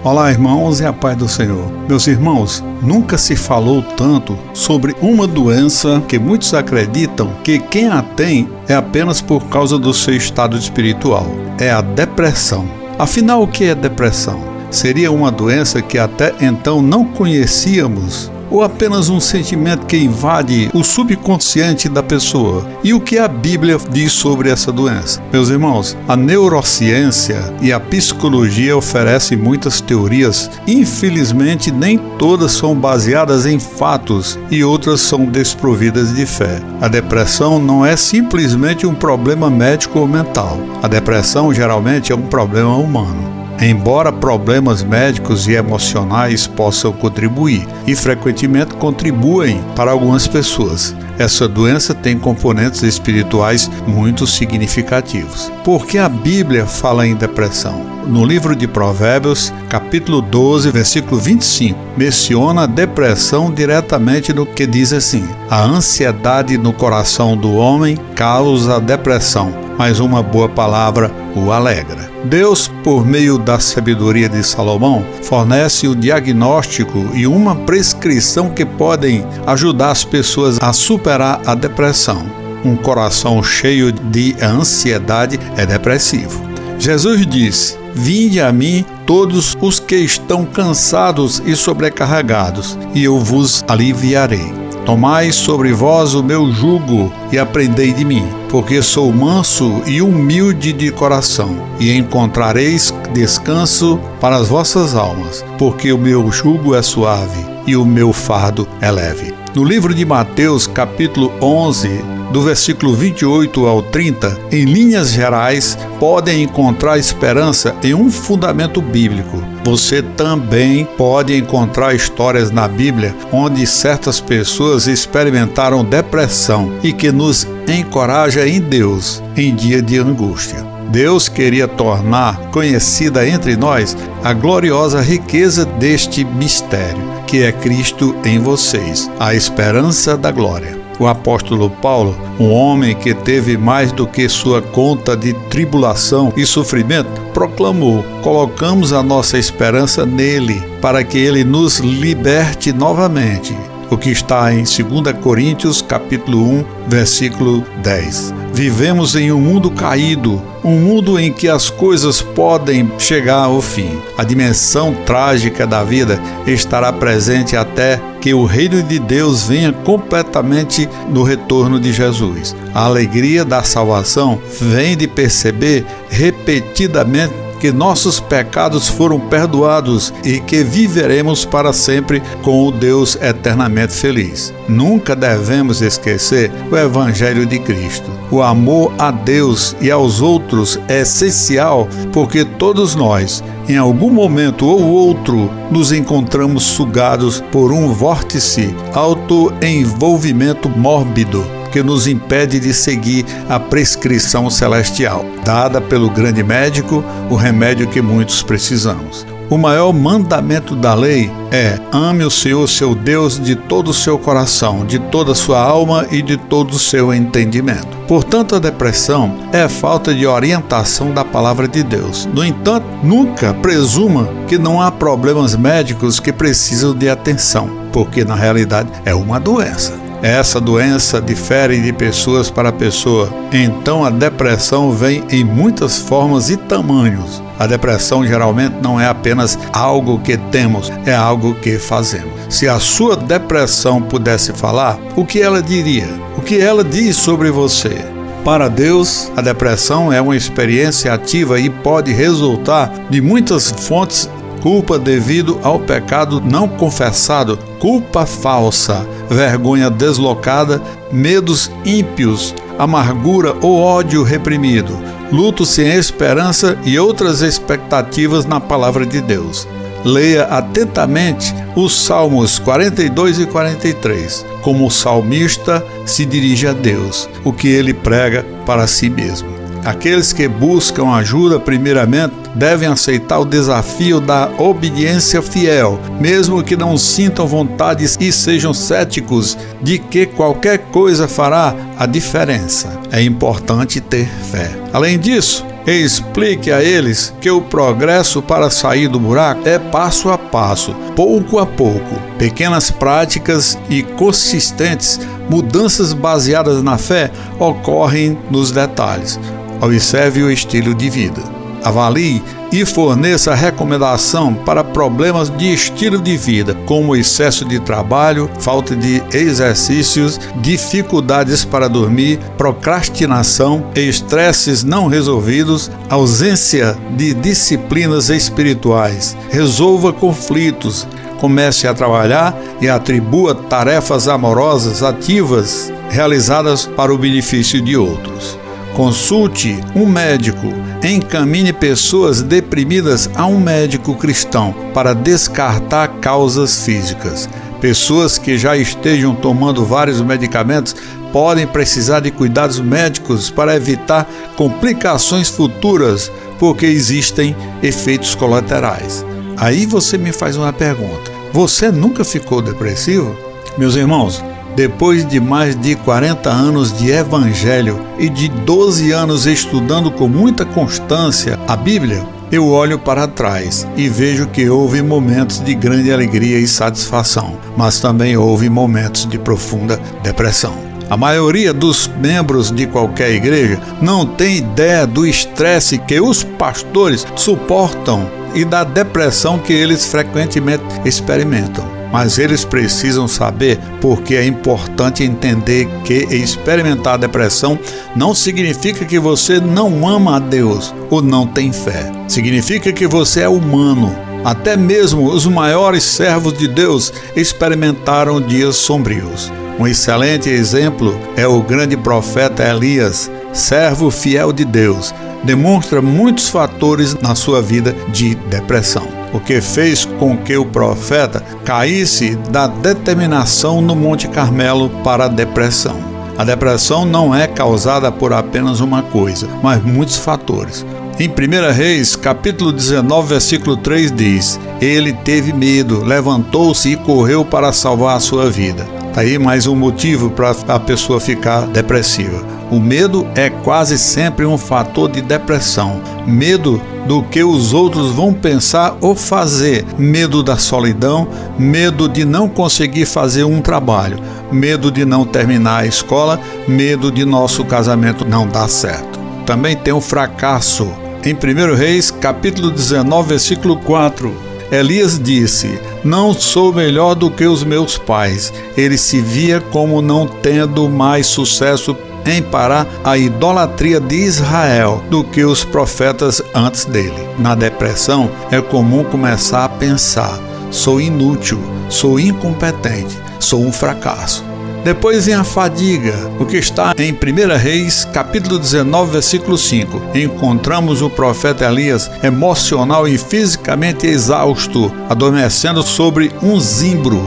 Olá, irmãos, e a paz do Senhor. Meus irmãos, nunca se falou tanto sobre uma doença que muitos acreditam que quem a tem é apenas por causa do seu estado espiritual. É a depressão. Afinal, o que é depressão? Seria uma doença que até então não conhecíamos? Ou apenas um sentimento que invade o subconsciente da pessoa? E o que a Bíblia diz sobre essa doença? Meus irmãos, a neurociência e a psicologia oferecem muitas teorias. Infelizmente, nem todas são baseadas em fatos e outras são desprovidas de fé. A depressão não é simplesmente um problema médico ou mental. A depressão geralmente é um problema humano. Embora problemas médicos e emocionais possam contribuir, e frequentemente contribuem para algumas pessoas, essa doença tem componentes espirituais muito significativos. Por que a Bíblia fala em depressão? No livro de Provérbios, capítulo 12, versículo 25, menciona a depressão diretamente no que diz assim: a ansiedade no coração do homem causa a depressão, mas uma boa palavra o alegra. Deus, por meio da sabedoria de Salomão, fornece o diagnóstico e uma prescrição que podem ajudar as pessoas a superar a depressão. Um coração cheio de ansiedade é depressivo. Jesus disse: vinde a mim todos os que estão cansados e sobrecarregados, e eu vos aliviarei. Tomai sobre vós o meu jugo e aprendei de mim, porque sou manso e humilde de coração, e encontrareis descanso para as vossas almas, porque o meu jugo é suave e o meu fardo é leve. No livro de Mateus, capítulo 11, do versículo 28 ao 30, em linhas gerais, podem encontrar esperança em um fundamento bíblico. Você também pode encontrar histórias na Bíblia onde certas pessoas experimentaram depressão e que nos encoraja em Deus em dia de angústia. Deus queria tornar conhecida entre nós a gloriosa riqueza deste mistério, que é Cristo em vocês, a esperança da glória. O apóstolo Paulo, um homem que teve mais do que sua conta de tribulação e sofrimento, proclamou: colocamos a nossa esperança nele, para que ele nos liberte novamente. O que está em 2 Coríntios, capítulo 1, versículo 10. Vivemos em um mundo caído, um mundo em que as coisas podem chegar ao fim. A dimensão trágica da vida estará presente até que o reino de Deus venha completamente no retorno de Jesus. A alegria da salvação vem de perceber repetidamente que nossos pecados foram perdoados e que viveremos para sempre com o Deus eternamente feliz. Nunca devemos esquecer o Evangelho de Cristo. O amor a Deus e aos outros é essencial, porque todos nós, em algum momento ou outro, nos encontramos sugados por um vórtice autoenvolvimento mórbido que nos impede de seguir a prescrição celestial, dada pelo grande médico, o remédio que muitos precisamos. O maior mandamento da lei é: ame o Senhor, seu Deus, de todo o seu coração, de toda a sua alma e de todo o seu entendimento. Portanto, a depressão é a falta de orientação da palavra de Deus. No entanto, nunca presuma que não há problemas médicos que precisam de atenção, porque na realidade é uma doença. Essa doença difere de pessoas para pessoa. Então a depressão vem em muitas formas e tamanhos. A depressão geralmente não é apenas algo que temos, é algo que fazemos. Se a sua depressão pudesse falar, o que ela diria? O que ela diz sobre você? Para Deus, a depressão é uma experiência ativa e pode resultar de muitas fontes: culpa devido ao pecado não confessado, culpa falsa, vergonha deslocada, medos ímpios, amargura ou ódio reprimido, luto sem esperança e outras expectativas na palavra de Deus. Leia atentamente os Salmos 42 e 43, como o salmista se dirige a Deus, o que ele prega para si mesmo. Aqueles que buscam ajuda, primeiramente, devem aceitar o desafio da obediência fiel, mesmo que não sintam vontade e sejam céticos de que qualquer coisa fará a diferença. É importante ter fé. Além disso, e explique a eles que o progresso para sair do buraco é passo a passo, pouco a pouco. Pequenas práticas e consistentes mudanças baseadas na fé ocorrem nos detalhes. Observe o estilo de vida. Avalie e forneça recomendação para problemas de estilo de vida, como excesso de trabalho, falta de exercícios, dificuldades para dormir, procrastinação, estresses não resolvidos, ausência de disciplinas espirituais. Resolva conflitos, comece a trabalhar e atribua tarefas amorosas ativas realizadas para o benefício de outros. Consulte um médico, encaminhe pessoas deprimidas a um médico cristão para descartar causas físicas. Pessoas que já estejam tomando vários medicamentos podem precisar de cuidados médicos para evitar complicações futuras, porque existem efeitos colaterais. Aí você me faz uma pergunta: você nunca ficou depressivo? Meus irmãos, depois de mais de 40 anos de evangelho e de 12 anos estudando com muita constância a Bíblia, eu olho para trás e vejo que houve momentos de grande alegria e satisfação, mas também houve momentos de profunda depressão. A maioria dos membros de qualquer igreja não tem ideia do estresse que os pastores suportam e da depressão que eles frequentemente experimentam. Mas eles precisam saber, porque é importante entender que experimentar depressão não significa que você não ama a Deus ou não tem fé. Significa que você é humano. Até mesmo os maiores servos de Deus experimentaram dias sombrios. Um excelente exemplo é o grande profeta Elias, servo fiel de Deus. Demonstra muitos fatores na sua vida de depressão, o que fez com que o profeta caísse da determinação no Monte Carmelo para a depressão. A depressão não é causada por apenas uma coisa, mas muitos fatores. Em 1 Reis, capítulo 19, versículo 3 diz: ele teve medo, levantou-se e correu para salvar a sua vida. Está aí mais um motivo para a pessoa ficar depressiva. O medo é quase sempre um fator de depressão. Medo do que os outros vão pensar ou fazer. Medo da solidão, medo de não conseguir fazer um trabalho, medo de não terminar a escola, medo de nosso casamento não dar certo. Também tem o fracasso. Em 1 Reis, capítulo 19, versículo 4, Elias disse: não sou melhor do que os meus pais. Ele se via como não tendo mais sucesso em parar a idolatria de Israel do que os profetas antes dele. Na depressão, é comum começar a pensar: sou inútil, sou incompetente, sou um fracasso. Depois vem a fadiga, o que está em 1 Reis, capítulo 19, versículo 5. Encontramos o profeta Elias emocional e fisicamente exausto, adormecendo sobre um zimbro.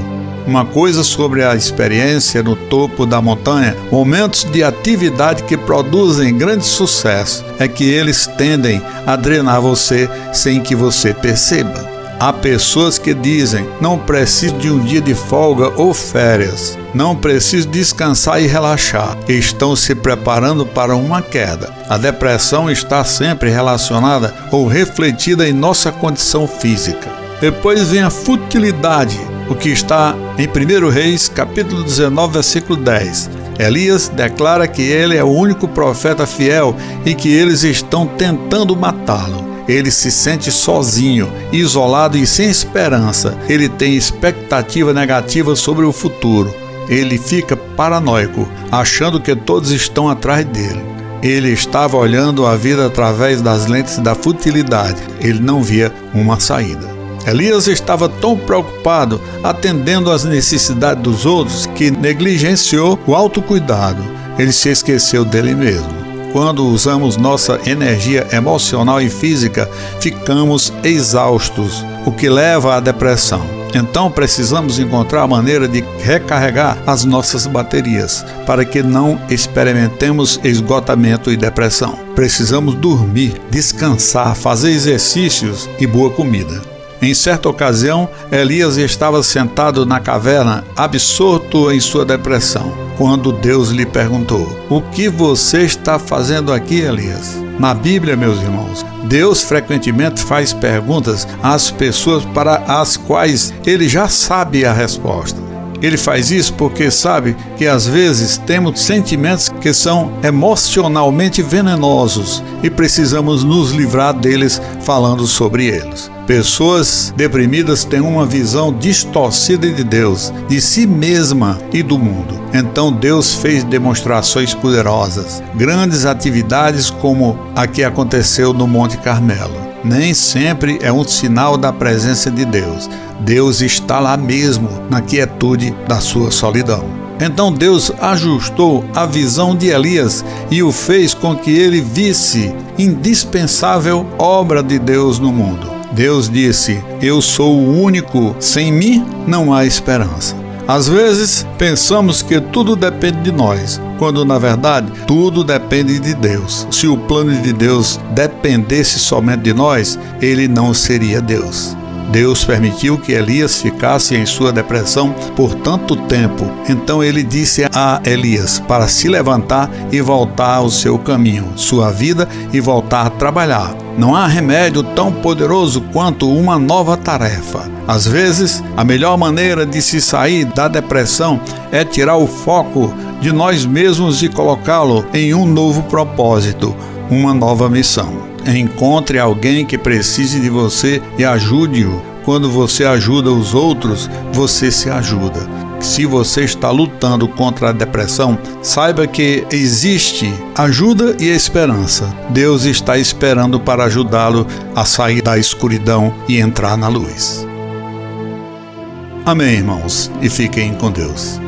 Uma coisa sobre a experiência no topo da montanha, momentos de atividade que produzem grande sucesso, é que eles tendem a drenar você sem que você perceba. Há pessoas que dizem: não preciso de um dia de folga ou férias, não preciso descansar e relaxar. Estão se preparando para uma queda. A depressão está sempre relacionada ou refletida em nossa condição física. Depois vem a futilidade, o que está em 1 Reis, capítulo 19, versículo 10. Elias declara que ele é o único profeta fiel e que eles estão tentando matá-lo. Ele se sente sozinho, isolado e sem esperança. Ele tem expectativa negativa sobre o futuro. Ele fica paranoico, achando que todos estão atrás dele. Ele estava olhando a vida através das lentes da futilidade. Ele não via uma saída. Elias estava tão preocupado atendendo às necessidades dos outros que negligenciou o autocuidado. Ele se esqueceu dele mesmo. Quando usamos nossa energia emocional e física, ficamos exaustos, o que leva à depressão. Então precisamos encontrar a maneira de recarregar as nossas baterias, para que não experimentemos esgotamento e depressão. Precisamos dormir, descansar, fazer exercícios e boa comida. Em certa ocasião, Elias estava sentado na caverna, absorto em sua depressão, quando Deus lhe perguntou: "O que você está fazendo aqui, Elias?" Na Bíblia, meus irmãos, Deus frequentemente faz perguntas às pessoas para as quais ele já sabe a resposta. Ele faz isso porque sabe que às vezes temos sentimentos que são emocionalmente venenosos e precisamos nos livrar deles falando sobre eles. Pessoas deprimidas têm uma visão distorcida de Deus, de si mesma e do mundo. Então Deus fez demonstrações poderosas, grandes atividades como a que aconteceu no Monte Carmelo. Nem sempre é um sinal da presença de Deus. Deus está lá mesmo, na quietude da sua solidão. Então Deus ajustou a visão de Elias e o fez com que ele visse indispensável obra de Deus no mundo. Deus disse: "Eu sou o único, sem mim não há esperança." Às vezes, pensamos que tudo depende de nós, quando na verdade tudo depende de Deus. Se o plano de Deus dependesse somente de nós, ele não seria Deus. Deus permitiu que Elias ficasse em sua depressão por tanto tempo. Então ele disse a Elias para se levantar e voltar ao seu caminho, sua vida, e voltar a trabalhar. Não há remédio tão poderoso quanto uma nova tarefa. Às vezes, a melhor maneira de se sair da depressão é tirar o foco de nós mesmos e colocá-lo em um novo propósito, uma nova missão. Encontre alguém que precise de você e ajude-o. Quando você ajuda os outros, você se ajuda. Se você está lutando contra a depressão, saiba que existe ajuda e esperança. Deus está esperando para ajudá-lo a sair da escuridão e entrar na luz. Amém, irmãos, e fiquem com Deus.